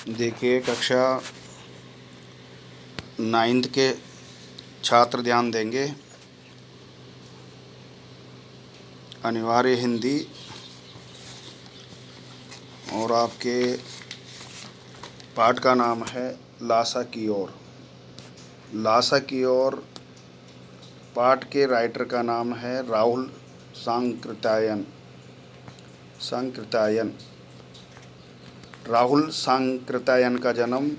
देखिए, कक्षा 9th के छात्र ध्यान देंगे। अनिवार्य हिंदी और आपके पाठ का नाम है लासा की ओर। लासा की ओर पाठ के राइटर का नाम है राहुल सांकृत्यायन। राहुल सांकृत्यायन का जन्म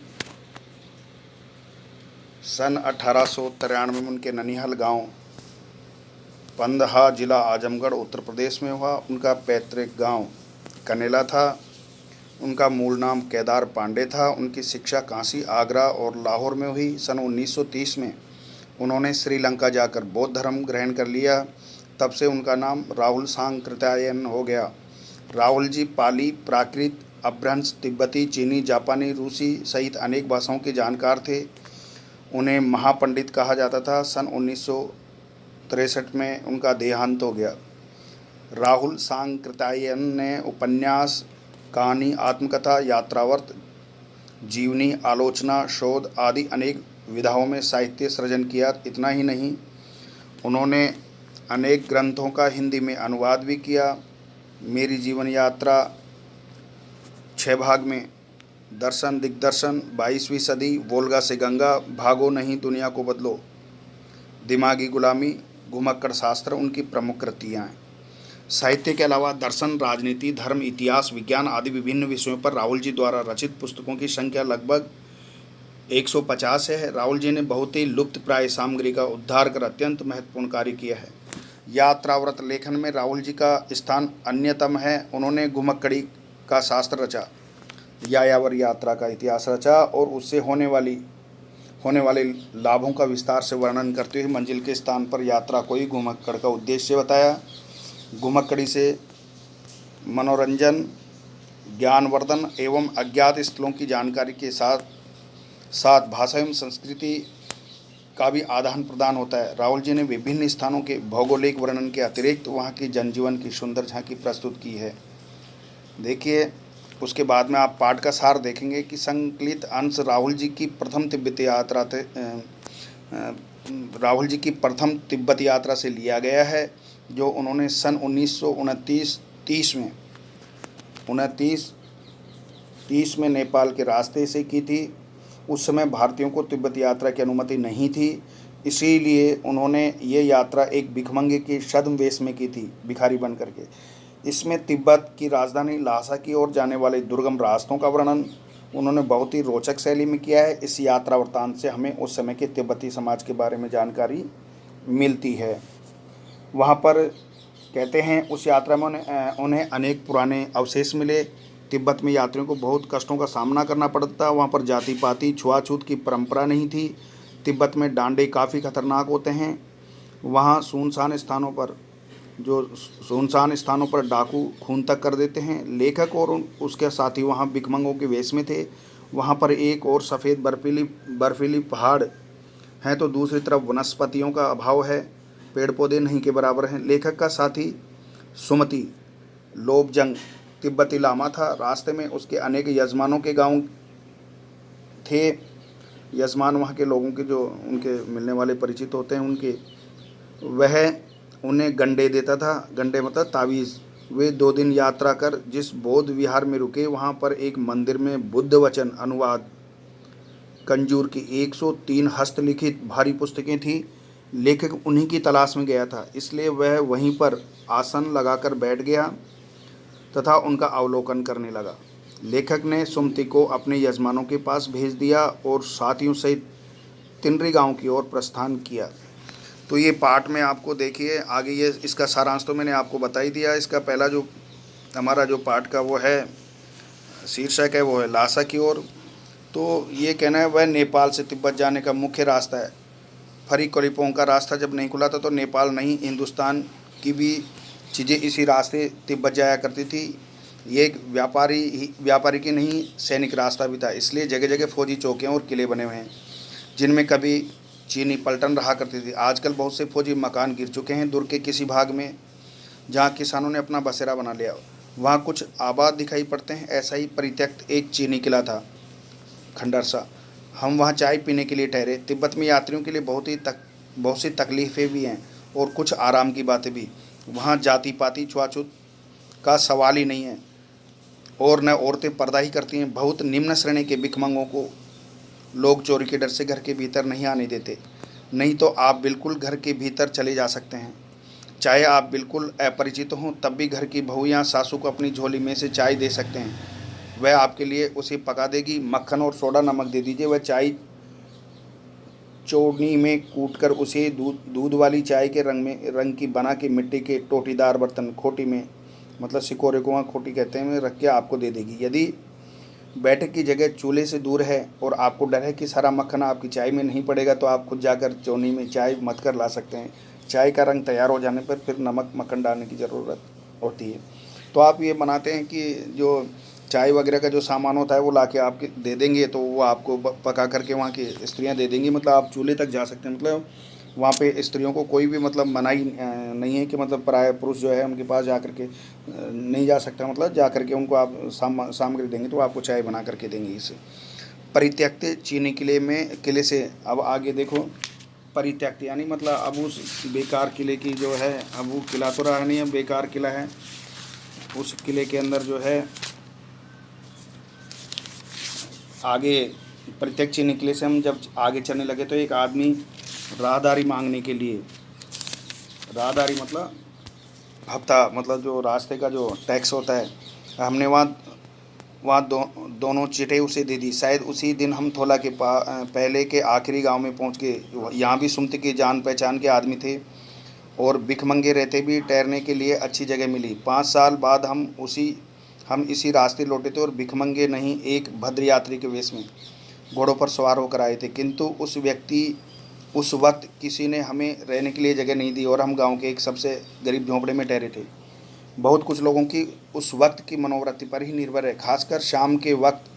सन 1893 में उनके ननिहाल गांव पंदहा, जिला आजमगढ़, उत्तर प्रदेश में हुआ। उनका पैतृक गांव कनेला था। उनका मूल नाम केदार पांडे था। उनकी शिक्षा काशी, आगरा और लाहौर में हुई। सन 1930 में उन्होंने श्रीलंका जाकर बौद्ध धर्म ग्रहण कर लिया। तब से उनका नाम राहुल सांकृत्यायन हो गया। राहुल जी पाली, प्राकृत, अपभ्रंश, तिब्बती, चीनी, जापानी, रूसी सहित अनेक भाषाओं के जानकार थे। उन्हें महापंडित कहा जाता था। सन 1963 में उनका देहांत हो गया। राहुल सांकृत्यायन ने उपन्यास, कहानी, आत्मकथा, यात्रावर्त, जीवनी, आलोचना, शोध आदि अनेक विधाओं में साहित्य सृजन किया। इतना ही नहीं, उन्होंने अनेक ग्रंथों का हिंदी में अनुवाद भी किया। मेरी जीवन यात्रा 6 भाग में, दर्शन दिग्दर्शन, 22वीं सदी, वोल्गा से गंगा, भागो नहीं दुनिया को बदलो, दिमागी गुलामी, घुमक्कड़ शास्त्र उनकी प्रमुख कृतियाँ हैं। साहित्य के अलावा दर्शन, राजनीति, धर्म, इतिहास, विज्ञान आदि विभिन्न विषयों पर राहुल जी द्वारा रचित पुस्तकों की संख्या लगभग 150 है। राहुल जी ने बहुत ही लुप्त प्राय सामग्री का उद्धार कर अत्यंत महत्वपूर्ण कार्य किया है। यात्राव्रत लेखन में राहुल जी का स्थान अन्यतम है। उन्होंने घुमक्कड़ी का शास्त्र रचा, यायावर यात्रा का इतिहास रचा और उससे होने वाले लाभों का विस्तार से वर्णन करते हुए मंजिल के स्थान पर यात्रा को ही घुमक्कड़ का उद्देश्य बताया। घुमक्कड़ी से मनोरंजन, ज्ञानवर्धन एवं अज्ञात स्थलों की जानकारी के साथ साथ भाषा एवं संस्कृति का भी आदान प्रदान होता है। राहुल जी ने विभिन्न स्थानों के भौगोलिक वर्णन के अतिरिक्त वहाँ की जनजीवन की सुंदर झांकी प्रस्तुत की है। देखिए, उसके बाद में आप पाठ का सार देखेंगे कि संकलित अंश राहुल जी की प्रथम तिब्बत यात्रा से लिया गया है, जो उन्होंने सन 1929-30 में 1930 में नेपाल के रास्ते से की थी। उस समय भारतीयों को तिब्बत यात्रा की अनुमति नहीं थी, इसीलिए उन्होंने ये यात्रा एक भिखमंगे के छद्म वेश में की थी, भिखारी बन करके। इसमें तिब्बत की राजधानी लासा की ओर जाने वाले दुर्गम रास्तों का वर्णन उन्होंने बहुत ही रोचक शैली में किया है। इस यात्रा वृत्तांत से हमें उस समय के तिब्बती समाज के बारे में जानकारी मिलती है। वहाँ पर कहते हैं उस यात्रा में उन्हें अनेक पुराने अवशेष मिले। तिब्बत में यात्रियों को बहुत कष्टों का सामना करना पड़ता। वहाँ पर जाति पाति, छुआछूत की परंपरा नहीं थी। तिब्बत में डांडे काफ़ी खतरनाक होते हैं। वहाँ सुनसान स्थानों पर डाकू खून तक कर देते हैं। लेखक और उसके साथी वहाँ भिखमंगों के वेश में थे। वहाँ पर एक और सफ़ेद बर्फीली पहाड़ हैं तो दूसरी तरफ वनस्पतियों का अभाव है, पेड़ पौधे नहीं के बराबर हैं। लेखक का साथी सुमति लोबजंग तिब्बती लामा था। रास्ते में उसके अनेक यजमानों के गांव थे। यजमान वहाँ के लोगों के जो उनके मिलने वाले परिचित होते हैं उनके, वह उन्हें गंडे देता था। गंडे मतलब तावीज़। वे 2 दिन यात्रा कर जिस बौद्ध विहार में रुके, वहाँ पर एक मंदिर में बुद्ध वचन अनुवाद कंजूर की 103 हस्तलिखित भारी पुस्तकें थी। लेखक उन्हीं की तलाश में गया था, इसलिए वह वहीं पर आसन लगाकर बैठ गया तथा उनका अवलोकन करने लगा। लेखक ने सुमति को अपने यजमानों के पास भेज दिया और साथियों सहित तिनरी गांव की ओर प्रस्थान किया। तो ये पाठ में आपको देखिए आगे, ये इसका सारांश तो मैंने आपको बता ही दिया। इसका पहला जो हमारा जो पाठ का वो है शीर्षक है, वो है लासा की ओर। तो ये कहना है वह नेपाल से तिब्बत जाने का मुख्य रास्ता है। फरी कलिपोंग का रास्ता जब नहीं खुला था तो नेपाल नहीं, हिंदुस्तान की भी चीज़ें इसी रास्ते तिब्बत जाया करती थी। ये एक व्यापारी की नहीं, सैनिक रास्ता भी था। इसलिए जगह जगह फौजी चौकियाँ और किले बने हुए हैं, जिनमें कभी चीनी पलटन रहा करती थी। आजकल बहुत से फौजी मकान गिर चुके हैं। दुर्ग के किसी भाग में जहाँ किसानों ने अपना बसेरा बना लिया, वहाँ कुछ आबाद दिखाई पड़ते हैं। ऐसा ही परित्यक्त एक चीनी किला था खंडरसा। हम वहाँ चाय पीने के लिए ठहरे। तिब्बत में यात्रियों के लिए बहुत सी तकलीफ़ें भी हैं और कुछ आराम की बातें भी। वहाँ जाति पाति छुआछूत का सवाल ही नहीं है और न औरतें पर्दा ही करती हैं। बहुत निम्न श्रेणी के भिखमंगों को लोग चोरी के डर से घर के भीतर नहीं आने देते। नहीं तो आप बिल्कुल घर के भीतर चले जा सकते हैं। चाहे आप बिल्कुल अपरिचित हों तब भी घर की बहू या सासू को अपनी झोली में से चाय दे सकते हैं। वह आपके लिए उसे पका देगी। मक्खन और सोडा नमक दे दीजिए। वह चाय चोड़नी में कूटकर उसे दूध वाली चाय के रंग की बना के मिट्टी के टोटीदार बर्तन खोटी में, मतलब सिकोरे को वहाँ खोटी कहते हैं, में रख के आपको दे देगी। यदि बैठक की जगह चूल्हे से दूर है और आपको डर है कि सारा मक्खन आपकी चाय में नहीं पड़ेगा तो आप खुद जाकर चोनी में चाय मथ कर ला सकते हैं। चाय का रंग तैयार हो जाने पर फिर नमक मक्खन डालने की ज़रूरत होती है। तो आप ये बनाते हैं कि जो चाय वगैरह का जो सामान होता है वो ला के आपके दे देंगे, तो वो आपको पका करके वहाँ की स्त्रियाँ दे देंगी। मतलब आप चूल्हे तक जा सकते हैं। मतलब वहाँ पे स्त्रियों को कोई भी मतलब मनाही नहीं है कि मतलब पराया पुरुष जो है उनके पास जा कर के नहीं जा सकता। मतलब जा कर के उनको आप सामग्री देंगे तो आपको चाय बना करके देंगे। इससे परित्यक्त चीनी किले से अब आगे देखो। परित्यक्त यानी मतलब अब उस बेकार किले की जो है, अब वो किला तो रहा नहीं, अब बेकार किला है। उस किले के अंदर जो है आगे परित्यक्त चीनी किले से हम जब आगे चलने लगे तो एक आदमी राहदारी मांगने के लिए, राहदारी मतलब हफ्ता, मतलब जो रास्ते का जो टैक्स होता है, हमने वहाँ दोनों चिटें उसे दे दी। शायद उसी दिन हम थोला के पहले के आखिरी गांव में पहुँच गए। यहाँ भी सुमति के जान पहचान के आदमी थे और भिखमंगे रहते भी ठहरने के लिए अच्छी जगह मिली। 5 साल बाद हम इसी रास्ते लौटे थे और भिखमंगे नहीं, एक भद्र यात्री के वेश में घोड़ों पर सवार होकर आए थे। किंतु उस वक्त किसी ने हमें रहने के लिए जगह नहीं दी और हम गांव के एक सबसे गरीब झोंपड़े में ठहरे थे। बहुत कुछ लोगों की उस वक्त की मनोवृत्ति पर ही निर्भर है। खासकर शाम के वक्त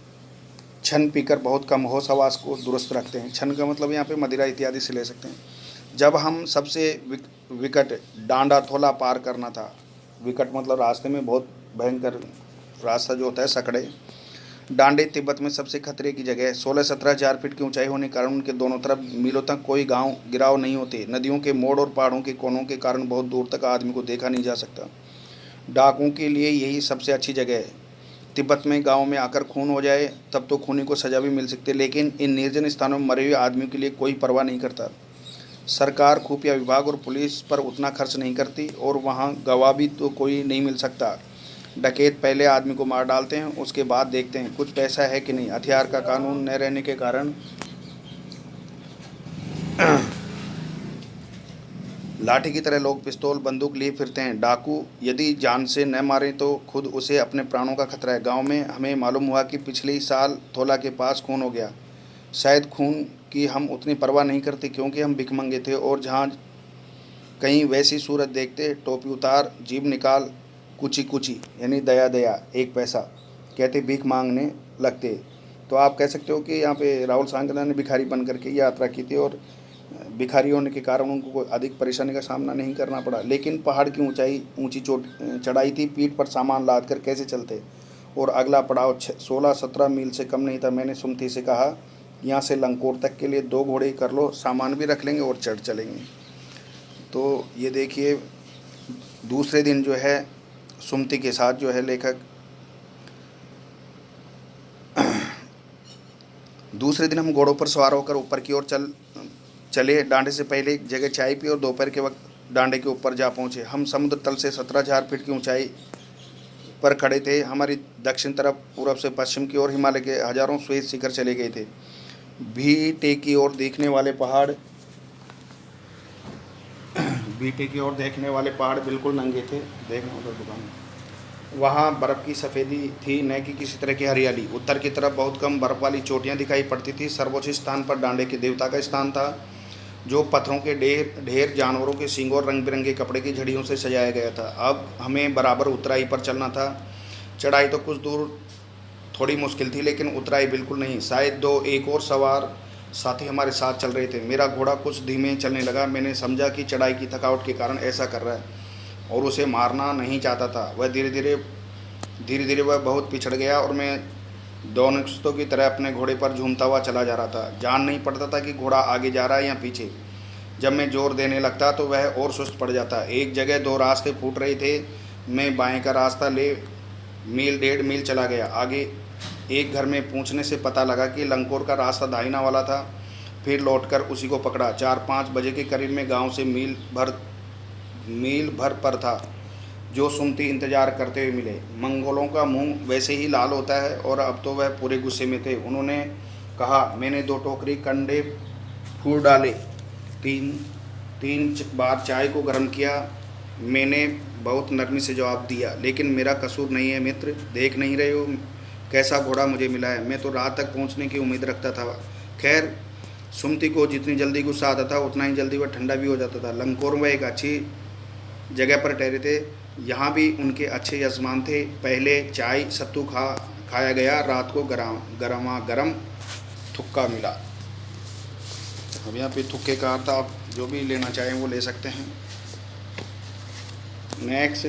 छन पीकर बहुत कम होश हवास को दुरुस्त रखते हैं। छन का मतलब यहाँ पे मदिरा इत्यादि से ले सकते हैं। जब हम सबसे विकट डांडा थोला पार करना था, विकट मतलब रास्ते में बहुत भयंकर रास्ता जो होता है, सकड़े डांडे तिब्बत में सबसे खतरे की जगह है। 16-17 हज़ार फीट की ऊंचाई होने के कारण उनके दोनों तरफ मीलों तक कोई गांव गिराव नहीं होते। नदियों के मोड़ और पहाड़ों के कोनों के कारण बहुत दूर तक आदमी को देखा नहीं जा सकता। डाकुओं के लिए यही सबसे अच्छी जगह है। तिब्बत में गाँव में आकर खून हो जाए तब तो खूनी को सजा भी मिल सकती है, लेकिन इन निर्जन स्थानों में मरे हुए आदमियों के लिए कोई परवाह नहीं करता। सरकार, खुफिया विभाग और पुलिस पर उतना खर्च नहीं करती और वहाँ गवाह भी तो कोई नहीं मिल सकता। डकैत पहले आदमी को मार डालते हैं, उसके बाद देखते हैं कुछ पैसा है कि नहीं। हथियार का कानून न रहने के कारण लाठी की तरह लोग पिस्तौल बंदूक लिए फिरते हैं। डाकू यदि जान से न मारे तो खुद उसे अपने प्राणों का खतरा है। गांव में हमें मालूम हुआ कि पिछले ही साल थोला के पास खून हो गया। शायद खून की हम उतनी परवाह नहीं करते क्योंकि हम भिखमंगे थे और जहाँ कहीं वैसी सूरत देखते, टोपी उतार, जीभ निकाल, कुची कुची यानी दया दया, 1 पैसा कहते भीख मांगने लगते। तो आप कह सकते हो कि यहाँ पे राहुल सांगना ने भिखारी बन करके यात्रा की थी और भिखारी होने के कारण उनको कोई अधिक परेशानी का सामना नहीं करना पड़ा। लेकिन पहाड़ की ऊंची चढ़ाई थी, पीठ पर सामान लाद कर कैसे चलते। और अगला पड़ाव 16-17 मील से कम नहीं था। मैंने सुमति से कहा, यहाँ से लंकोर तक के लिए 2 घोड़े कर लो, सामान भी रख लेंगे और चढ़ चलेंगे। तो ये देखिए, दूसरे दिन जो है सुमति के साथ जो है लेखक दूसरे दिन हम घोड़ों पर सवार होकर ऊपर की ओर चले। डांडे से पहले एक जगह चाय पी और दोपहर के वक्त डांडे के ऊपर जा पहुँचे। हम समुद्र तल से 17,000 फीट की ऊंचाई पर खड़े थे। हमारी दक्षिण तरफ पूर्व से पश्चिम की ओर हिमालय के हजारों श्वेत शिखर चले गए थे। भीटे की ओर देखने वाले पहाड़ बिल्कुल नंगे थे। देखना उधर दुकान, वहाँ बर्फ़ की सफ़ेदी थी, न कि किसी तरह की हरियाली। उत्तर की तरफ बहुत कम बर्फ़ वाली चोटियाँ दिखाई पड़ती थी। सर्वोच्च स्थान पर डांडे के देवता का स्थान था, जो पत्थरों के ढेर, जानवरों के सींगों और रंग बिरंगे कपड़े की झड़ियों से सजाया गया था। अब हमें बराबर उतराई पर चलना था। चढ़ाई तो कुछ दूर थोड़ी मुश्किल थी, लेकिन उतराई बिल्कुल नहीं। शायद एक और सवार साथी हमारे साथ चल रहे थे। मेरा घोड़ा कुछ धीमे चलने लगा। मैंने समझा कि चढ़ाई की थकावट के कारण ऐसा कर रहा है और उसे मारना नहीं चाहता था। धीरे धीरे वह बहुत पिछड़ गया और मैं दोनों की तरह अपने घोड़े पर झूमता हुआ चला जा रहा था। जान नहीं पड़ता था कि घोड़ा आगे जा रहा है या पीछे। जब मैं जोर देने लगता तो वह और सुस्त पड़ जाता। एक जगह दो रास्ते फूट रहे थे। मैं बाएं का रास्ता ले मील 1.5 मील चला गया। आगे एक घर में पूछने से पता लगा कि लंकोर का रास्ता दाहिना वाला था। फिर लौटकर उसी को पकड़ा। 4-5 बजे के करीब में गांव से मील भर पर था, जो सुमती इंतजार करते हुए मिले। मंगोलों का मुंह वैसे ही लाल होता है और अब तो वह पूरे गुस्से में थे। उन्होंने कहा, मैंने 2 टोकरी कंडे फूल डाले, तीन तीन बार चाय को गर्म किया। मैंने बहुत नरमी से जवाब दिया, लेकिन मेरा कसूर नहीं है मित्र, देख नहीं रहे हो कैसा घोड़ा मुझे मिला है। मैं तो रात तक पहुंचने की उम्मीद रखता था। खैर, सुमती को जितनी जल्दी गुस्सा आता था उतना ही जल्दी वह ठंडा भी हो जाता था। लंकोर में एक अच्छी जगह पर ठहरे थे। यहाँ भी उनके अच्छे यजमान थे। पहले चाय सत्तू खाया गया। रात को गरमा गरम थुक्का मिला। अब यहाँ पे थुक्के का अर्थ आप जो भी लेना चाहें वो ले सकते हैं। नेक्स्ट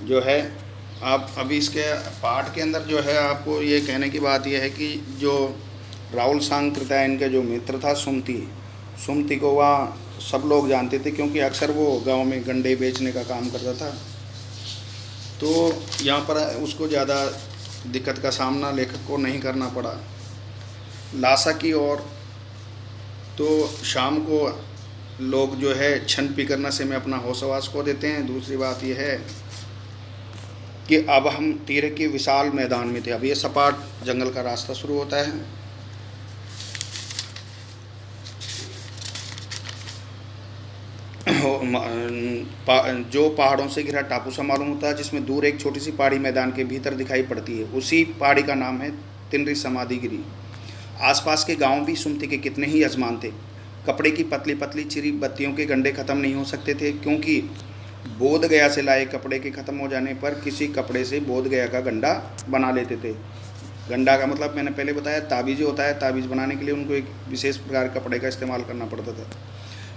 जो है, आप अभी इसके पाठ के अंदर जो है आपको ये कहने की बात यह है कि जो राहुल सांकृत्यायन के जो मित्र था सुमती को वहाँ सब लोग जानते थे, क्योंकि अक्सर वो गांव में गंडे बेचने का काम करता था। तो यहाँ पर उसको ज़्यादा दिक्कत का सामना लेखक को नहीं करना पड़ा। लासा की ओर तो शाम को लोग जो है छन पी करना से में अपना होशवास खो देते हैं। दूसरी बात यह है कि अब हम तीर के विशाल मैदान में थे। अब ये सपाट जंगल का रास्ता शुरू होता है। जो पहाड़ों से घिरा टापू सा मालूम होता है, जिसमें दूर एक छोटी सी पहाड़ी मैदान के भीतर दिखाई पड़ती है। उसी पहाड़ी का नाम है तिनरी समाधिगिरी। आसपास के गांव भी सुमती के कितने ही यजमान थे। कपड़े की पतली पतली चिरी बत्तियों के गंडे ख़त्म नहीं हो सकते थे, क्योंकि बोध गया से लाए कपड़े के ख़त्म हो जाने पर किसी कपड़े से बोध गया का गंडा बना लेते थे। गंडा का मतलब मैंने पहले बताया ताबीज़ होता है। ताबीज़ बनाने के लिए उनको एक विशेष प्रकार के कपड़े का इस्तेमाल करना पड़ता था।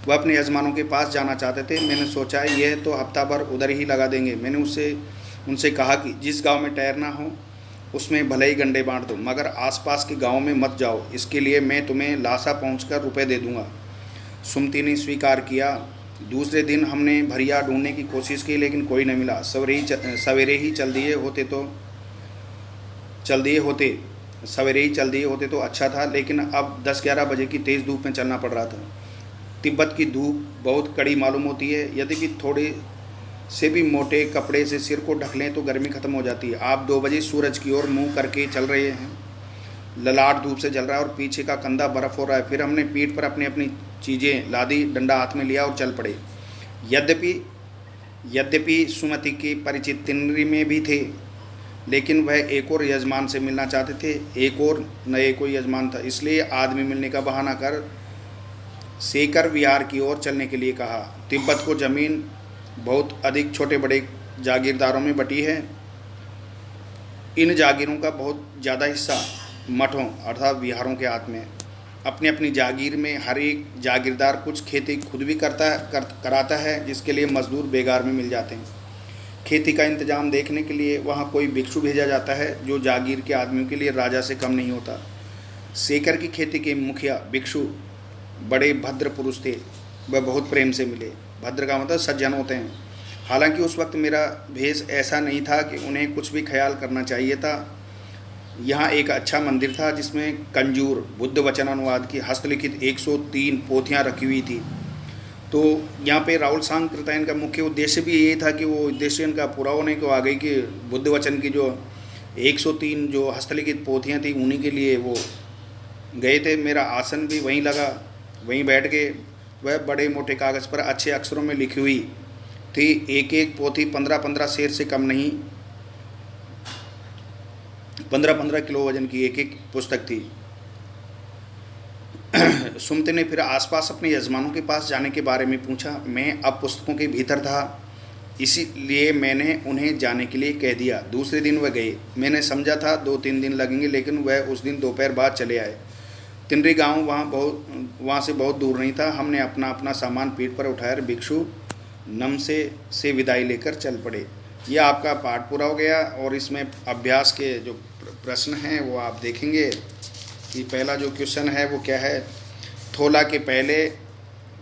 वह अपने यजमानों के पास जाना चाहते थे। मैंने सोचा यह तो हफ्ता भर उधर ही लगा देंगे। मैंने उनसे कहा कि जिस गांव में ठहरना हो उसमें भले ही गंडे बांट दो, मगर आसपास के गांव में मत जाओ। इसके लिए मैं तुम्हें लासा पहुंचकर रुपए दे दूंगा। सुमती ने स्वीकार किया। दूसरे दिन हमने भरिया ढूंढने की कोशिश की, लेकिन कोई न मिला। सवेरे ही चल दिए होते तो अच्छा था, लेकिन अब 10-11 बजे की तेज़ धूप में चलना पड़ रहा था। तिब्बत की धूप बहुत कड़ी मालूम होती है। यदि थोड़े से भी मोटे कपड़े से सिर को ढक लें तो गर्मी ख़त्म हो जाती है। आप 2 बजे सूरज की ओर मुंह करके चल रहे हैं। ललाट धूप से जल रहा है और पीछे का कंधा बर्फ़ हो रहा है। फिर हमने पीठ पर अपनी अपनी चीज़ें लादी, डंडा हाथ में लिया और चल पड़े। यद्यपि सुमति के परिचित तिनरी में भी थे, लेकिन वह एक और यजमान से मिलना चाहते थे। एक और नए कोई यजमान था, इसलिए आदमी मिलने का बहाना कर सेकर विहार की ओर चलने के लिए कहा। तिब्बत को ज़मीन बहुत अधिक छोटे बड़े जागीरदारों में बटी है। इन जागीरों का बहुत ज़्यादा हिस्सा मठों अर्थात विहारों के हाथ में। अपनी अपनी जागीर में हर एक जागीरदार कुछ खेती खुद भी कराता है, जिसके लिए मजदूर बेगार में मिल जाते हैं। खेती का इंतजाम देखने के लिए वहाँ कोई भिक्षु भेजा जाता है, जो जागीर के आदमियों के लिए राजा से कम नहीं होता। सेकर की खेती के मुखिया भिक्षु बड़े भद्र पुरुष थे। वह बहुत प्रेम से मिले। भद्र का मतलब सज्जन होते हैं। हालांकि उस वक्त मेरा भेष ऐसा नहीं था कि उन्हें कुछ भी ख्याल करना चाहिए था। यहाँ एक अच्छा मंदिर था, जिसमें कंजूर बुद्ध वचन अनुवाद की हस्तलिखित 103 पोथियाँ रखी हुई थी। तो यहाँ पे राहुल सांकृत्यायन का मुख्य उद्देश्य भी ये था कि वो उद्देश्य इनका पूरा होने को आ गई कि बुद्ध वचन की जो 103 जो हस्तलिखित पोथियाँ थी, उन्हीं के लिए वो गए थे। मेरा आसन भी वहीं लगा, वहीं बैठ के। वह बड़े मोटे कागज़ पर अच्छे अक्षरों में लिखी हुई थी। एक एक पोथी 15-15 शेर से कम नहीं, 15-15 किलो वजन की एक एक पुस्तक थी। सुमति ने फिर आसपास अपने यजमानों के पास जाने के बारे में पूछा। मैं अब पुस्तकों के भीतर था, इसीलिए मैंने उन्हें जाने के लिए कह दिया। दूसरे दिन वह गए। मैंने समझा था 2-3 दिन लगेंगे, लेकिन वह उस दिन दोपहर बाद चले आए। तिनरी गांव वहाँ से बहुत दूर नहीं था। हमने अपना अपना सामान पीठ पर उठाकर भिक्षु नमसे से विदाई लेकर चल पड़े। यह आपका पाठ पूरा हो गया और इसमें अभ्यास के जो प्रश्न हैं वो आप देखेंगे कि पहला जो क्वेश्चन है वो क्या है। थोला के पहले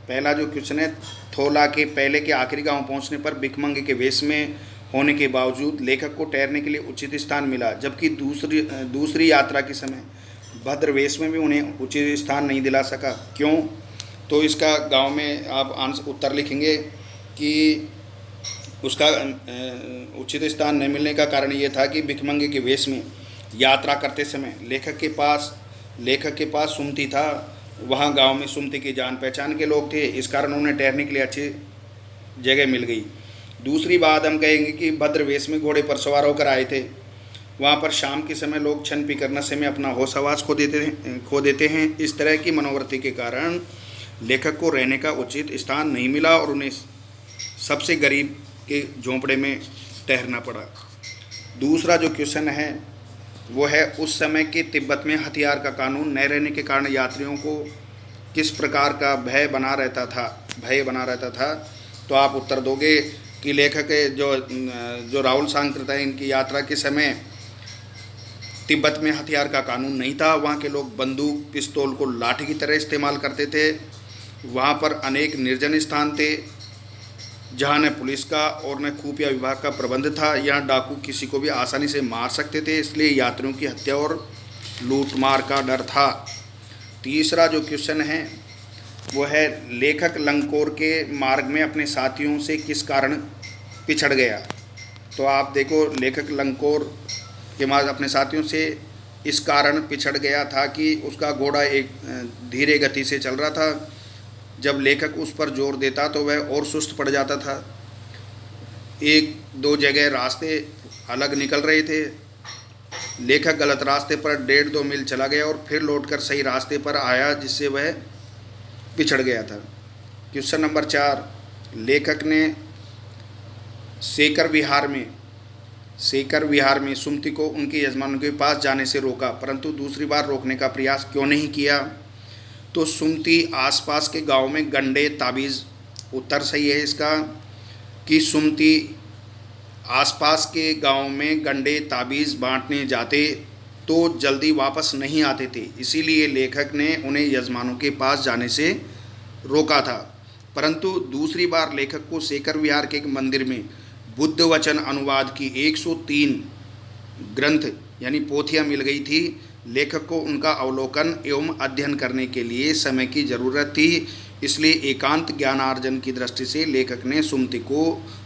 पहला जो क्वेश्चन है, थोला के पहले के आखिरी गांव पहुंचने पर भिखमंगे के वेश में होने के बावजूद लेखक को ठहरने के लिए उचित स्थान मिला, जबकि दूसरी यात्रा के समय भद्र वेश में भी उन्हें उचित स्थान नहीं दिला सका। क्यों? तो इसका गांव में आप आंसर उत्तर लिखेंगे कि उसका उचित स्थान न मिलने का कारण ये था कि भिखमंगे के वेश में यात्रा करते समय लेखक के पास सुमति था। वहाँ गांव में सुमति की जान पहचान के लोग थे, इस कारण उन्हें ठहरने के लिए अच्छी जगह मिल गई। दूसरी बात हम कहेंगे कि भद्र वेश में घोड़े पर सवार होकर आए थे। वहाँ पर शाम के समय लोग छन पीकर नशे में अपना होश हवास खो देते हैं। इस तरह की मनोवृत्ति के कारण लेखक को रहने का उचित स्थान नहीं मिला और उन्हें सबसे गरीब के झोंपड़े में ठहरना पड़ा। दूसरा जो क्वेश्चन है वो है, उस समय के तिब्बत में हथियार का कानून न रहने के कारण यात्रियों को किस प्रकार का भय बना रहता था। तो आप उत्तर दोगे कि लेखक जो राहुल सांकृत है, इनकी यात्रा के समय तिब्बत में हथियार का कानून नहीं था। वहाँ के लोग बंदूक पिस्तौल को लाठी की तरह इस्तेमाल करते थे। वहाँ पर अनेक निर्जन स्थान थे जहाँ न पुलिस का और न खुफिया विभाग का प्रबंध था। यहाँ डाकू किसी को भी आसानी से मार सकते थे, इसलिए यात्रियों की हत्या और लूटमार का डर था। तीसरा जो क्वेश्चन है वो है, लेखक लंकोर के मार्ग में अपने साथियों से किस कारण पिछड़ गया। तो आप देखो, लेखक लंकोर के मार्ग अपने साथियों से इस कारण पिछड़ गया था कि उसका घोड़ा एक धीरे गति से चल रहा था। जब लेखक उस पर जोर देता तो वह और सुस्त पड़ जाता था। एक दो जगह रास्ते अलग निकल रहे थे। लेखक गलत रास्ते पर 1.5-2 मील चला गया और फिर लौटकर सही रास्ते पर आया, जिससे वह पिछड़ गया था। क्वेश्चन नंबर 4, लेखक ने सेकर विहार में सुमति को उनके यजमानों के पास जाने से रोका, परंतु दूसरी बार रोकने का प्रयास क्यों नहीं किया। तो सुमति आसपास के गांव में गंडे ताबीज़, उत्तर सही है इसका कि सुमति आसपास के गांव में गंडे ताबीज़ बांटने जाते तो जल्दी वापस नहीं आते थे, इसीलिए लेखक ने उन्हें यजमानों के पास जाने से रोका था। परंतु दूसरी बार लेखक को सेकर विहार के एक मंदिर में बुद्ध वचन अनुवाद की 103 ग्रंथ यानी पोथियाँ मिल गई थी। लेखक को उनका अवलोकन एवं अध्ययन करने के लिए समय की ज़रूरत थी, इसलिए एकांत ज्ञानार्जन की दृष्टि से लेखक ने सुमति को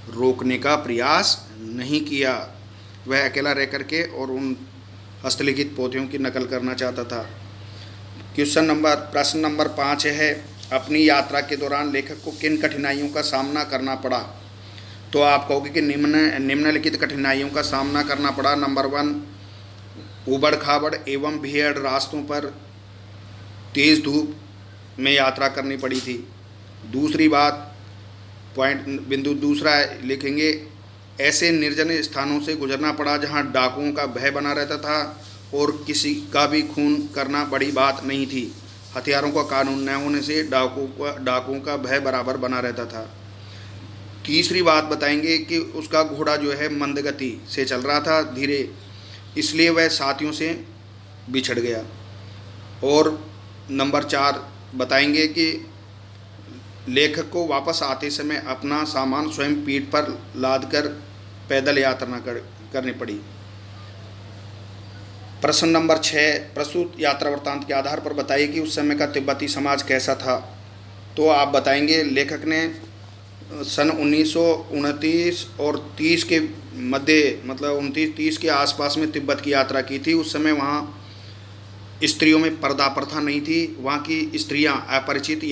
रोकने का प्रयास नहीं किया। वह अकेला रह करके और उन हस्तलिखित पोथियों की नकल करना चाहता था। प्रश्न नंबर 5 है, अपनी यात्रा के दौरान लेखक को किन कठिनाइयों का सामना करना पड़ा। तो आप कहोगे कि निम्नलिखित कठिनाइयों का सामना करना पड़ा। नंबर 1, उबड़ खाबड़ एवं भीड़ रास्तों पर तेज़ धूप में यात्रा करनी पड़ी थी। दूसरी बात, बिंदु दूसरा लिखेंगे, ऐसे निर्जन स्थानों से गुजरना पड़ा जहां डाकुओं का भय बना रहता था और किसी का भी खून करना बड़ी बात नहीं थी। हथियारों का कानून न होने से डाकुओं का भय बराबर बना रहता था। तीसरी बात बताएंगे कि उसका घोड़ा जो है मंद गति से चल रहा था, धीरे, इसलिए वह साथियों से बिछड़ गया। और नंबर 4 बताएंगे कि लेखक को वापस आते समय अपना सामान स्वयं पीठ पर लादकर पैदल यात्रा करनी पड़ी। प्रश्न नंबर 6, प्रस्तुत यात्रा वृत्तांत के आधार पर बताइए कि उस समय का तिब्बती समाज कैसा था। तो आप बताएंगे, लेखक ने सन 1929 और 30 के मध्य, मतलब 29-30 के आसपास में तिब्बत की यात्रा की थी। उस समय वहाँ स्त्रियों में पर्दा प्रथा नहीं थी। वहाँ की स्त्रियाँ अपरिचित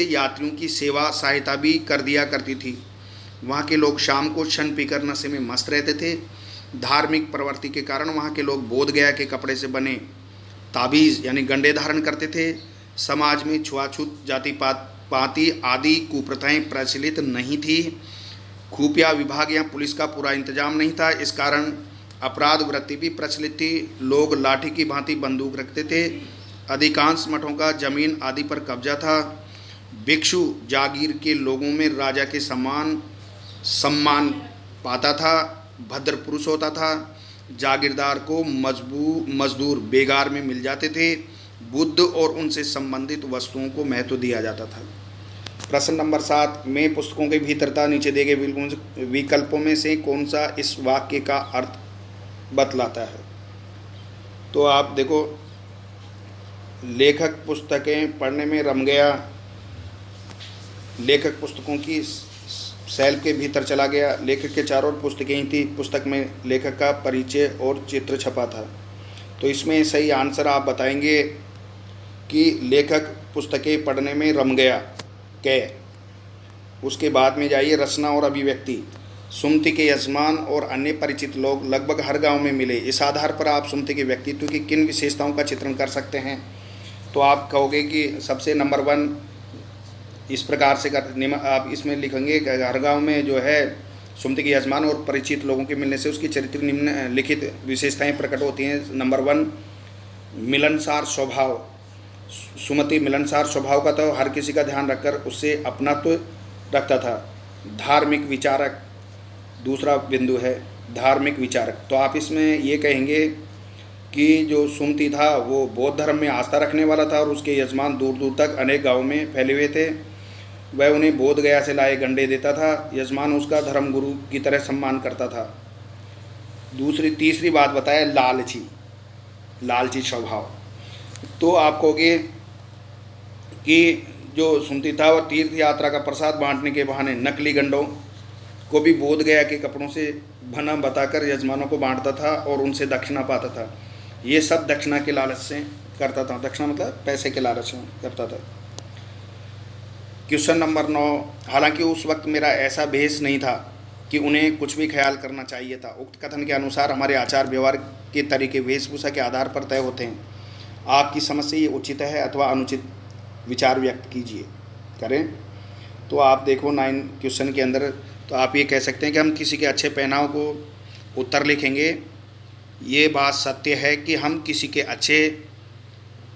यात्रियों की सेवा सहायता भी कर दिया करती थी। वहाँ के लोग शाम को शन पीकर नशे में मस्त रहते थे। धार्मिक प्रवृत्ति के कारण वहाँ के लोग बोध गया के कपड़े से बने ताबीज़ यानी गंडे धारण करते थे। समाज में छुआछूत, जाति पाति आदि कुप्रथाएं प्रचलित नहीं थी। खुफिया विभाग या पुलिस का पूरा इंतजाम नहीं था, इस कारण अपराध वृत्ति भी प्रचलित थी। लोग लाठी की भांति बंदूक रखते थे। अधिकांश मठों का जमीन आदि पर कब्जा था। भिक्षु जागीर के लोगों में राजा के सम्मान पाता था, भद्र पुरुष होता था। जागीरदार को मजदूर बेगार में मिल जाते थे। बुद्ध और उनसे संबंधित वस्तुओं को महत्व दिया जाता था। प्रश्न नंबर 7 में पुस्तकों के भीतर था नीचे दिए गए विकल्पों में से कौन सा इस वाक्य का अर्थ बतलाता है। तो आप देखो, लेखक पुस्तकें पढ़ने में रम गया, लेखक पुस्तकों की सेल के भीतर चला गया, लेखक के चारों ओर पुस्तकें ही थी, पुस्तक में लेखक का परिचय और चित्र छपा था। तो इसमें सही आंसर आप बताएंगे कि लेखक पुस्तकें पढ़ने में रम गया कै। उसके बाद में जाइए, रचना और अभिव्यक्ति। सुमति के यजमान और अन्य परिचित लोग लगभग हर गांव में मिले। इस आधार पर आप सुमति के व्यक्तित्व की किन विशेषताओं का चित्रण कर सकते हैं। तो आप कहोगे कि सबसे नंबर 1 इस प्रकार से आप इसमें लिखेंगे कि हर गांव में जो है सुमति के यजमान और परिचित लोगों के मिलने से उसकी चरित्र निम्नलिखित विशेषताएं प्रकट होती हैं। नंबर 1 मिलनसार स्वभाव। सुमति मिलनसार स्वभाव का तो हर किसी का ध्यान रखकर उससे अपनात्व रखता था। धार्मिक विचारक दूसरा बिंदु है, धार्मिक विचारक। तो आप इसमें ये कहेंगे कि जो सुमति था वो बौद्ध धर्म में आस्था रखने वाला था और उसके यजमान दूर दूर तक अनेक गाँव में फैले हुए थे। वह उन्हें बोध गया से लाए गंडे देता था। यजमान उसका धर्म गुरु की तरह सम्मान करता था। तीसरी बात बताए, लालची स्वभाव। तो आप कहोगे कि जो सुमति था वह तीर्थ यात्रा का प्रसाद बांटने के बहाने नकली गंडों को भी बोध गया के कपड़ों से बना बताकर यजमानों को बांटता था और उनसे दक्षिणा पाता था। ये सब दक्षिणा के लालच से करता था। दक्षिणा मतलब पैसे के लालच से करता था। क्वेश्चन नंबर 9, हालांकि उस वक्त मेरा ऐसा भेष नहीं था कि उन्हें कुछ भी ख्याल करना चाहिए था। उक्त कथन के अनुसार हमारे आचार व्यवहार के तरीके वेशभूषा के आधार पर तय होते हैं। आपकी समझ से ये उचित है अथवा अनुचित विचार व्यक्त कीजिए करें। तो आप देखो 9 क्वेश्चन के अंदर, तो आप ये कह सकते हैं कि हम किसी के अच्छे पहनाव को उत्तर लिखेंगे। ये बात सत्य है कि हम किसी के अच्छे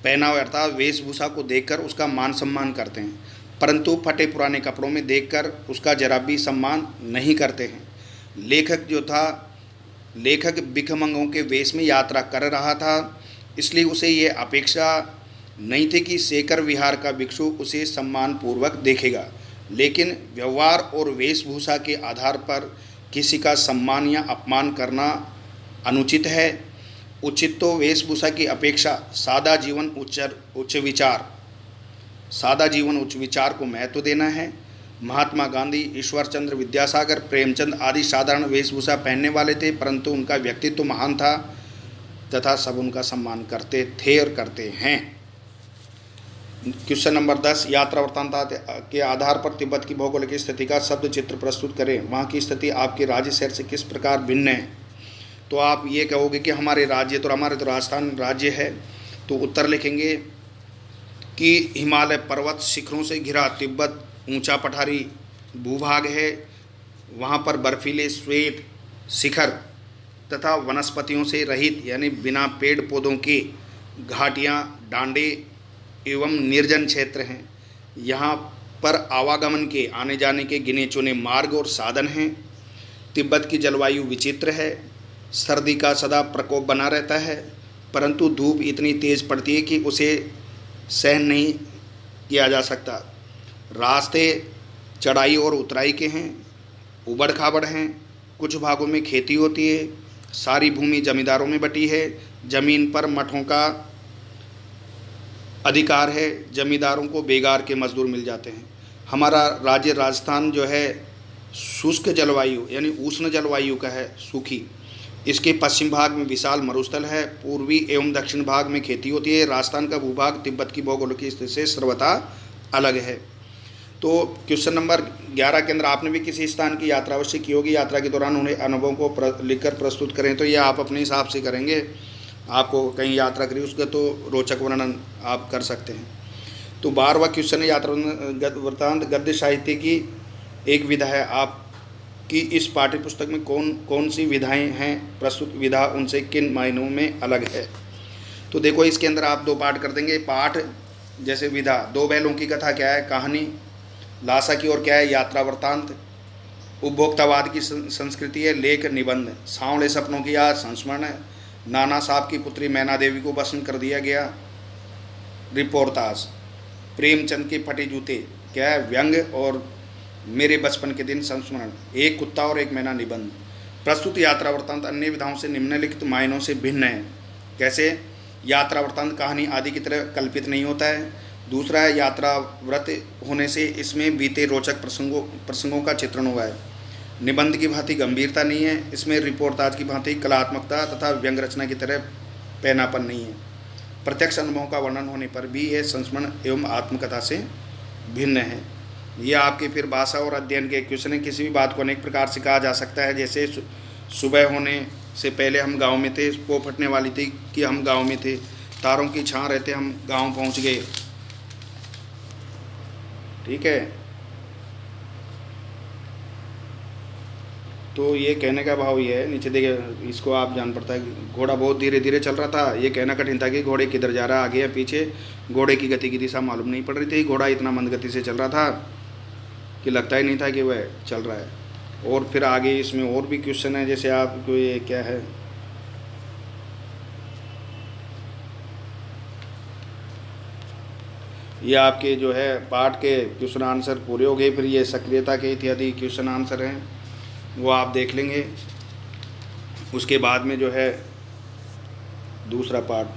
पहनाव अर्थात वेशभूषा को देखकर उसका मान सम्मान करते हैं, परंतु फटे पुराने कपड़ों में देखकर उसका जरा भी सम्मान नहीं करते हैं। लेखक भिखमंगों के वेश में यात्रा कर रहा था, इसलिए उसे ये अपेक्षा नहीं थी कि शेखर विहार का भिक्षु उसे सम्मानपूर्वक देखेगा। लेकिन व्यवहार और वेशभूषा के आधार पर किसी का सम्मान या अपमान करना अनुचित है। उचित तो वेशभूषा की अपेक्षा सादा जीवन उच्च विचार को महत्व देना है। महात्मा गांधी, ईश्वरचंद्र विद्यासागर, प्रेमचंद आदि साधारण वेशभूषा पहनने वाले थे, परंतु उनका व्यक्तित्व महान था तथा सब उनका सम्मान करते थे और करते हैं। क्वेश्चन नंबर 10, यात्रा वृत्तांत के आधार पर तिब्बत की भौगोलिक स्थिति का शब्द चित्र प्रस्तुत करें। वहाँ की स्थिति आपके राज्य शहर से किस प्रकार भिन्न है। तो आप ये कहोगे कि हमारे राजस्थान राज्य है। तो उत्तर लिखेंगे कि हिमालय पर्वत शिखरों से घिरा तिब्बत ऊंचा पठारी भूभाग है। वहाँ पर बर्फीले श्वेत शिखर तथा वनस्पतियों से रहित यानी बिना पेड़ पौधों के घाटियाँ, डांडे एवं निर्जन क्षेत्र हैं। यहाँ पर आवागमन के आने जाने के गिने चुने मार्ग और साधन हैं। तिब्बत की जलवायु विचित्र है। सर्दी का सदा प्रकोप बना रहता है, परंतु धूप इतनी तेज़ पड़ती है कि उसे सहन नहीं किया जा सकता। रास्ते चढ़ाई और उतराई के हैं, उबड़ खाबड़ हैं। कुछ भागों में खेती होती है। सारी भूमि जमींदारों में बटी है। जमीन पर मठों का अधिकार है। जमींदारों को बेगार के मजदूर मिल जाते हैं। हमारा राज्य राजस्थान जो है शुष्क जलवायु यानी उष्ण जलवायु का है, सूखी। इसके पश्चिम भाग में विशाल मरुस्थल है। पूर्वी एवं दक्षिण भाग में खेती होती है। राजस्थान का भूभाग तिब्बत की भौगोलिक स्थिति से सर्वथा अलग है। तो क्वेश्चन नंबर 11 के अंदर आपने भी किसी स्थान की यात्रा अवश्य की होगी। यात्रा के दौरान उन्हें अनुभवों को लिखकर प्रस्तुत करें। तो ये आप अपने हिसाब से करेंगे। आपको कहीं यात्रा करी उसका तो रोचक वर्णन आप कर सकते हैं। तो 12वां क्वेश्चन है, यात्रा वृत्तांत गद्य साहित्य की एक विधा है। आपकी इस पाठ्य पुस्तक में कौन कौन सी विधाएं हैं प्रस्तुत विधा उनसे किन मायनों में अलग है। तो देखो इसके अंदर आप 2 पाठ कर देंगे। पाठ जैसे विधा, 2 बैलों की कथा क्या है, कहानी। लासा की ओर क्या है, यात्रा वृत्तांत। उपभोक्तावाद की संस्कृति है। लेख निबंध, सांवले सपनों की आज संस्मरण है। नाना साहब की पुत्री मैना देवी को पसंद कर दिया गया। रिपोर्टाज, प्रेमचंद के फटे जूते, क्या है, व्यंग और मेरे बचपन के दिन संस्मरण, एक कुत्ता और एक मैना निबंध। प्रस्तुत यात्रा वृत्तांत अन्य विधाओं से निम्नलिखित मायनों से भिन्न है। कैसे? यात्रा वृत्तांत कहानी आदि की तरह कल्पित नहीं होता है। दूसरा है, यात्रा व्रत होने से इसमें बीते रोचक प्रसंगों का चित्रण हुआ है। निबंध की भांति गंभीरता नहीं है, इसमें रिपोर्टाज की भांति कलात्मकता तथा व्यंग रचना की तरह पैनापन नहीं है। प्रत्यक्ष अनुभवों का वर्णन होने पर भी यह संस्मरण एवं आत्मकथा से भिन्न है। ये आपके फिर भाषा और अध्ययन के क्वेश्चन है। किसी भी बात को अनेक प्रकार से कहा जा सकता है। जैसे सुबह होने से पहले हम गांव में थे, वो फटने वाली थी कि हम गांव में थे, तारों की छां रहते हम गांव पहुंच गए। ठीक है, तो ये कहने का भाव ये है, नीचे देखिए, इसको आप जान पड़ता है। घोड़ा बहुत धीरे धीरे चल रहा था, ये कहना कठिन था कि घोड़े किधर जा रहा है, आगे या पीछे। घोड़े की गति की दिशा मालूम नहीं पड़ रही थी। घोड़ा इतना मंद गति से चल रहा था कि लगता ही नहीं था कि वह चल रहा है। और फिर आगे इसमें और भी क्वेश्चन है, जैसे आपको ये क्या है, ये आपके जो है पाठ के क्वेश्चन आंसर पूरे हो गए। फिर ये सक्रियता के इत्यादि क्वेश्चन आंसर हैं, वो आप देख लेंगे। उसके बाद में जो है दूसरा पार्ट